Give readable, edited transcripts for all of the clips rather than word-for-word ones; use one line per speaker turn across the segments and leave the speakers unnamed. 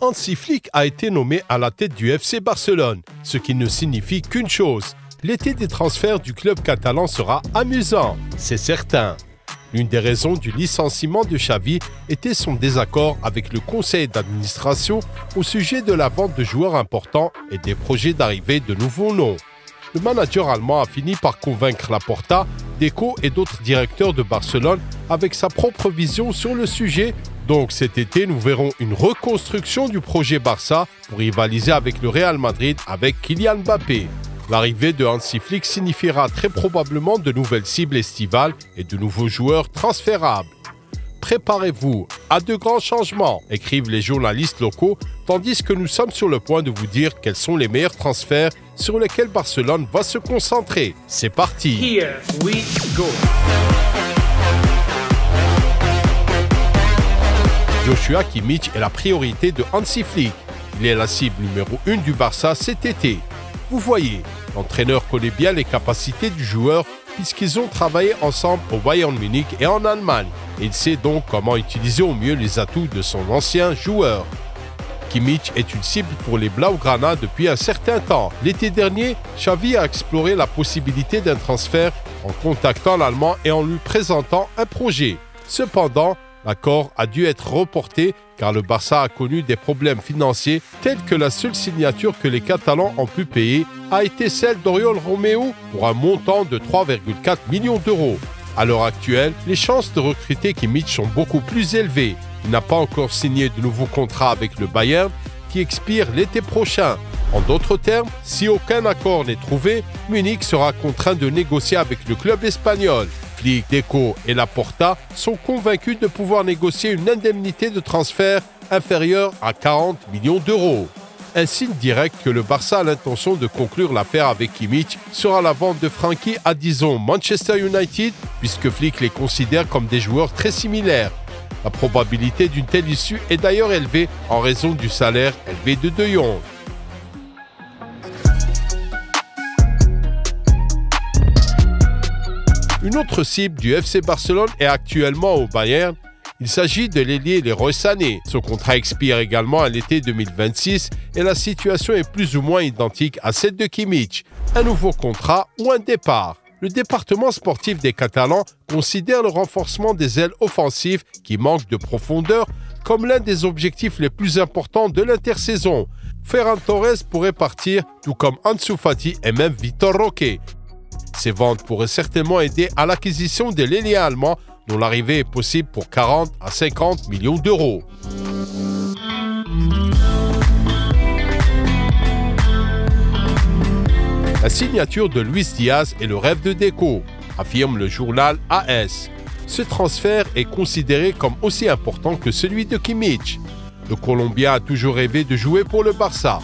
Hansi Flick a été nommé à la tête du FC Barcelone, ce qui ne signifie qu'une chose. L'été des transferts du club catalan sera amusant, c'est certain. L'une des raisons du licenciement de Xavi était son désaccord avec le conseil d'administration au sujet de la vente de joueurs importants et des projets d'arrivée de nouveaux noms. Le manager allemand a fini par convaincre Laporta, Deco et d'autres directeurs de Barcelone avec sa propre vision sur le sujet. Donc cet été, nous verrons une reconstruction du projet Barça pour rivaliser avec le Real Madrid avec Kylian Mbappé. L'arrivée de Hansi Flick signifiera très probablement de nouvelles cibles estivales et de nouveaux joueurs transférables. Préparez-vous à de grands changements, écrivent les journalistes locaux, tandis que nous sommes sur le point de vous dire quels sont les meilleurs transferts sur lesquels Barcelone va se concentrer. C'est parti!
Here we go.
Joshua Kimmich est la priorité de Hansi Flick. Il est la cible numéro 1 du Barça cet été. Vous voyez, l'entraîneur connaît bien les capacités du joueur puisqu'ils ont travaillé ensemble au Bayern Munich et en Allemagne. Et il sait donc comment utiliser au mieux les atouts de son ancien joueur. Kimmich est une cible pour les Blaugrana depuis un certain temps. L'été dernier, Xavi a exploré la possibilité d'un transfert en contactant l'Allemand et en lui présentant un projet. Cependant, l'accord a dû être reporté car le Barça a connu des problèmes financiers tels que la seule signature que les Catalans ont pu payer a été celle d'Oriol Romeu pour un montant de 3,4 millions d'euros. À l'heure actuelle, les chances de recruter Kimmich sont beaucoup plus élevées. Il n'a pas encore signé de nouveau contrat avec le Bayern qui expire l'été prochain. En d'autres termes, si aucun accord n'est trouvé, Munich sera contraint de négocier avec le club espagnol. Flick, Deco et Laporta sont convaincus de pouvoir négocier une indemnité de transfert inférieure à 40 millions d'euros. Un signe direct que le Barça a l'intention de conclure l'affaire avec Kimmich sera la vente de Frankie à, disons, Manchester United, puisque Flick les considère comme des joueurs très similaires. La probabilité d'une telle issue est d'ailleurs élevée en raison du salaire élevé de De Jong. Une autre cible du FC Barcelone est actuellement au Bayern. Il s'agit de l'ailier Leroy Sané. Son contrat expire également à l'été 2026 et la situation est plus ou moins identique à celle de Kimmich. Un nouveau contrat ou un départ. Le département sportif des Catalans considère le renforcement des ailes offensives qui manquent de profondeur comme l'un des objectifs les plus importants de l'intersaison. Ferran Torres pourrait partir, tout comme Ansu Fati et même Vitor Roque. Ces ventes pourraient certainement aider à l'acquisition de l'ailier allemand dont l'arrivée est possible pour 40 à 50 millions d'euros. La signature de Luis Diaz est le rêve de Deco, affirme le journal AS. Ce transfert est considéré comme aussi important que celui de Kimmich. Le Colombien a toujours rêvé de jouer pour le Barça.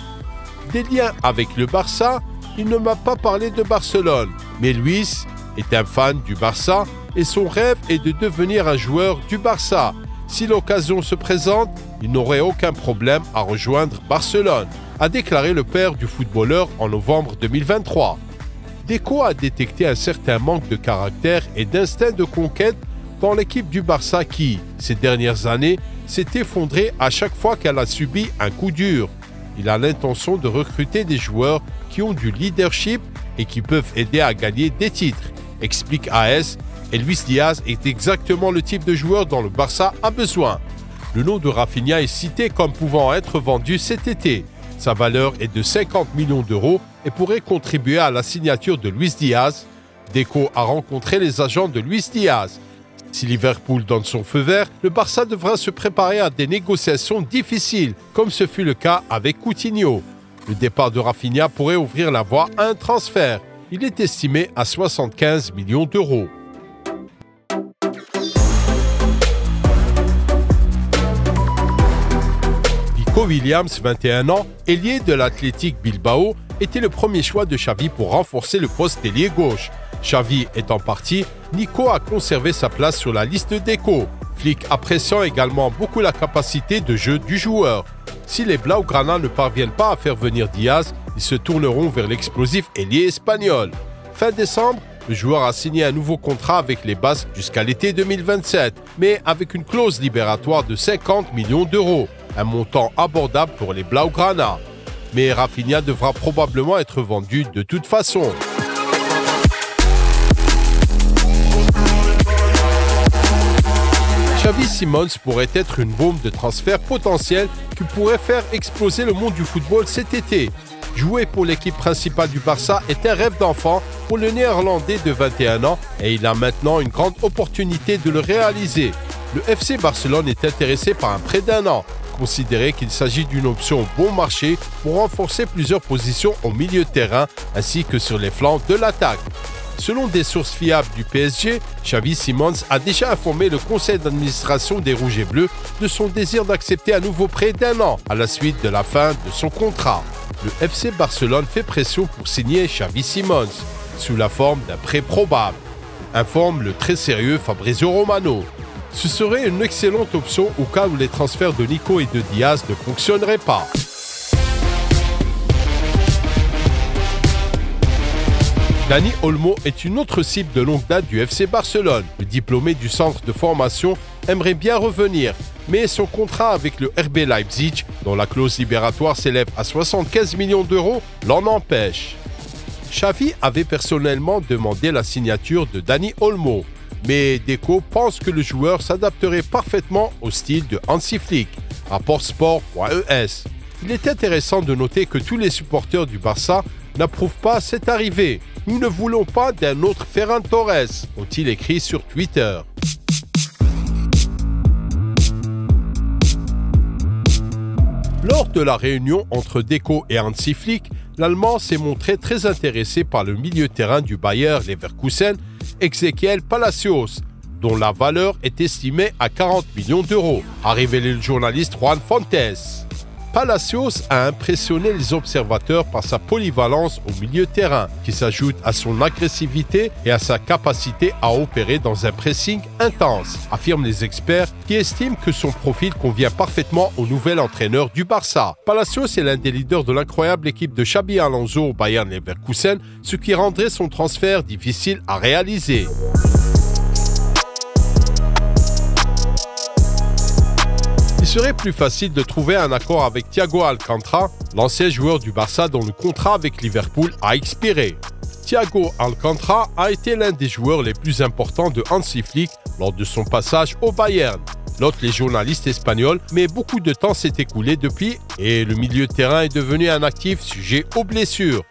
Des liens avec le Barça, il ne m'a pas parlé de Barcelone, mais Luis est un fan du Barça et son rêve est de devenir un joueur du Barça. Si l'occasion se présente, il n'aurait aucun problème à rejoindre Barcelone, a déclaré le père du footballeur en novembre 2023. Deco a détecté un certain manque de caractère et d'instinct de conquête dans l'équipe du Barça qui, ces dernières années, s'est effondrée à chaque fois qu'elle a subi un coup dur. Il a l'intention de recruter des joueurs qui ont du leadership et qui peuvent aider à gagner des titres, explique AS, et Luis Diaz est exactement le type de joueur dont le Barça a besoin. Le nom de Rafinha est cité comme pouvant être vendu cet été. Sa valeur est de 50 millions d'euros et pourrait contribuer à la signature de Luis Diaz. Deco a rencontré les agents de Luis Diaz. Si Liverpool donne son feu vert, le Barça devra se préparer à des négociations difficiles, comme ce fut le cas avec Coutinho. Le départ de Rafinha pourrait ouvrir la voie à un transfert. Il est estimé à 75 millions d'euros. Nico Williams, 21 ans, ailier de l'Athletic Bilbao, était le premier choix de Xavi pour renforcer le poste d'ailier gauche. Xavi étant parti, Nico a conservé sa place sur la liste de Deco. Flick appréciant également beaucoup la capacité de jeu du joueur. Si les Blaugrana ne parviennent pas à faire venir Diaz, ils se tourneront vers l'explosif ailier espagnol. Fin décembre, le joueur a signé un nouveau contrat avec les Basques jusqu'à l'été 2027, mais avec une clause libératoire de 50 millions d'euros. un montant abordable pour les Blaugrana. Mais Rafinha devra probablement être vendu de toute façon. Xavi Simons pourrait être une bombe de transfert potentielle qui pourrait faire exploser le monde du football cet été. Jouer pour l'équipe principale du Barça est un rêve d'enfant pour le Néerlandais de 21 ans et il a maintenant une grande opportunité de le réaliser. Le FC Barcelone est intéressé par un prêt d'1 an, considéré qu'il s'agit d'une option bon marché pour renforcer plusieurs positions au milieu de terrain ainsi que sur les flancs de l'attaque. Selon des sources fiables du PSG, Xavi Simons a déjà informé le conseil d'administration des Rouges et Bleus de son désir d'accepter un nouveau prêt d'1 an à la suite de la fin de son contrat. Le FC Barcelone fait pression pour signer Xavi Simons, sous la forme d'un prêt probable, informe le très sérieux Fabrizio Romano. Ce serait une excellente option au cas où les transferts de Nico et de Diaz ne fonctionneraient pas. Dani Olmo est une autre cible de longue date du FC Barcelone. Le diplômé du centre de formation aimerait bien revenir, mais son contrat avec le RB Leipzig, dont la clause libératoire s'élève à 75 millions d'euros, l'en empêche. Xavi avait personnellement demandé la signature de Dani Olmo, mais Deco pense que le joueur s'adapterait parfaitement au style de Hansi Flick, rapporte sport.es. Il est intéressant de noter que tous les supporters du Barça n'approuvent pas cette arrivée. Nous ne voulons pas d'un autre Ferran Torres, ont-ils écrit sur Twitter. Lors de la réunion entre Deco et Hansi Flick, l'Allemand s'est montré très intéressé par le milieu de terrain du Bayer Leverkusen, Ezequiel Palacios, dont la valeur est estimée à 40 millions d'euros, a révélé le journaliste Juan Fontes. Palacios a impressionné les observateurs par sa polyvalence au milieu de terrain, qui s'ajoute à son agressivité et à sa capacité à opérer dans un pressing intense, affirment les experts qui estiment que son profil convient parfaitement au nouvel entraîneur du Barça. Palacios est l'un des leaders de l'incroyable équipe de Xabi Alonso au Bayern Leverkusen, ce qui rendrait son transfert difficile à réaliser. Il serait plus facile de trouver un accord avec Thiago Alcantara, l'ancien joueur du Barça dont le contrat avec Liverpool a expiré. Thiago Alcantara a été l'un des joueurs les plus importants de Hansi Flick lors de son passage au Bayern, notent les journalistes espagnols, mais beaucoup de temps s'est écoulé depuis et le milieu de terrain est devenu un actif sujet aux blessures.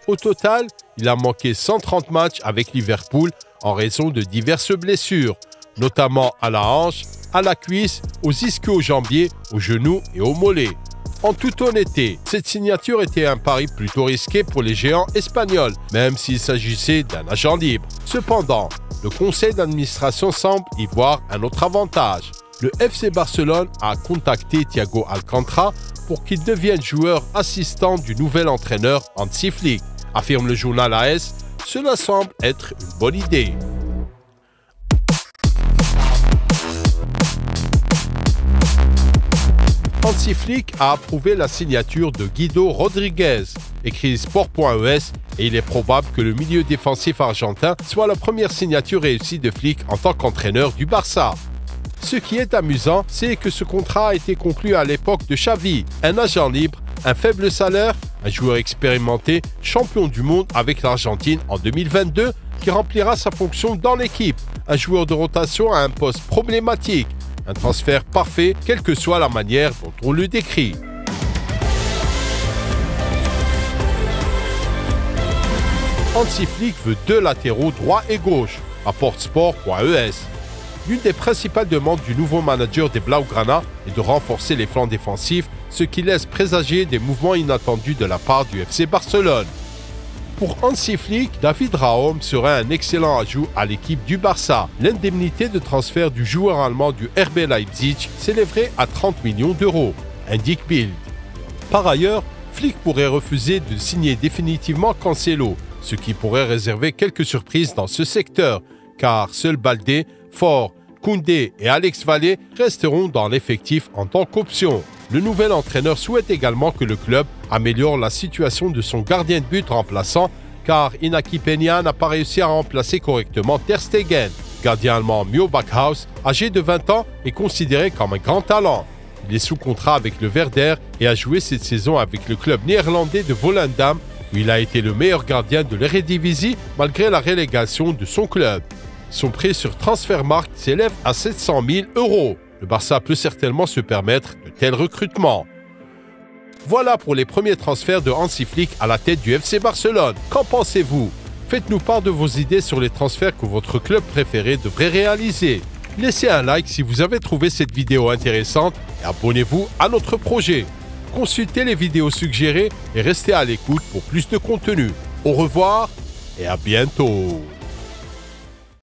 Au total, il a manqué 130 matchs avec Liverpool en raison de diverses blessures, notamment à la hanche, à la cuisse, aux ischio-jambiers, aux genoux et aux mollets. En toute honnêteté, cette signature était un pari plutôt risqué pour les géants espagnols, même s'il s'agissait d'un agent libre. Cependant, le conseil d'administration semble y voir un autre avantage. Le FC Barcelone a contacté Thiago Alcantara pour qu'il devienne joueur assistant du nouvel entraîneur Hansi Flick, affirme le journal AS. Cela semble être une bonne idée. Hansi Flick a approuvé la signature de Guido Rodriguez, écrit sport.es, et il est probable que le milieu défensif argentin soit la première signature réussie de Flick en tant qu'entraîneur du Barça. Ce qui est amusant, c'est que ce contrat a été conclu à l'époque de Xavi, un agent libre, un faible salaire, un joueur expérimenté, champion du monde avec l'Argentine en 2022, qui remplira sa fonction dans l'équipe, un joueur de rotation à un poste problématique. Un transfert parfait, quelle que soit la manière dont on le décrit. Hansi Flick veut deux latéraux droit et gauche, rapporte sport.es. L'une des principales demandes du nouveau manager des Blaugrana est de renforcer les flancs défensifs, ce qui laisse présager des mouvements inattendus de la part du FC Barcelone. Pour Hansi Flick, David Raum serait un excellent ajout à l'équipe du Barça. L'indemnité de transfert du joueur allemand du RB Leipzig s'élèverait à 30 millions d'euros, indique Bild. Par ailleurs, Flick pourrait refuser de signer définitivement Cancelo, ce qui pourrait réserver quelques surprises dans ce secteur, car seuls Baldé, Faure, Koundé et Alex Vallée resteront dans l'effectif en tant qu'option. Le nouvel entraîneur souhaite également que le club améliore la situation de son gardien de but remplaçant, car Inaki Peña n'a pas réussi à remplacer correctement Ter Stegen. Gardien allemand Mio Backhaus, âgé de 20 ans, est considéré comme un grand talent. Il est sous contrat avec le Werder et a joué cette saison avec le club néerlandais de Volendam, où il a été le meilleur gardien de l'Eredivisie malgré la relégation de son club. Son prix sur Transfermarkt s'élève à 700 000 €. Le Barça peut certainement se permettre de tels recrutements. Voilà pour les premiers transferts de Hansi Flick à la tête du FC Barcelone. Qu'en pensez-vous? Faites-nous part de vos idées sur les transferts que votre club préféré devrait réaliser. Laissez un like si vous avez trouvé cette vidéo intéressante et abonnez-vous à notre projet. Consultez les vidéos suggérées et restez à l'écoute pour plus de contenu. Au revoir et à bientôt.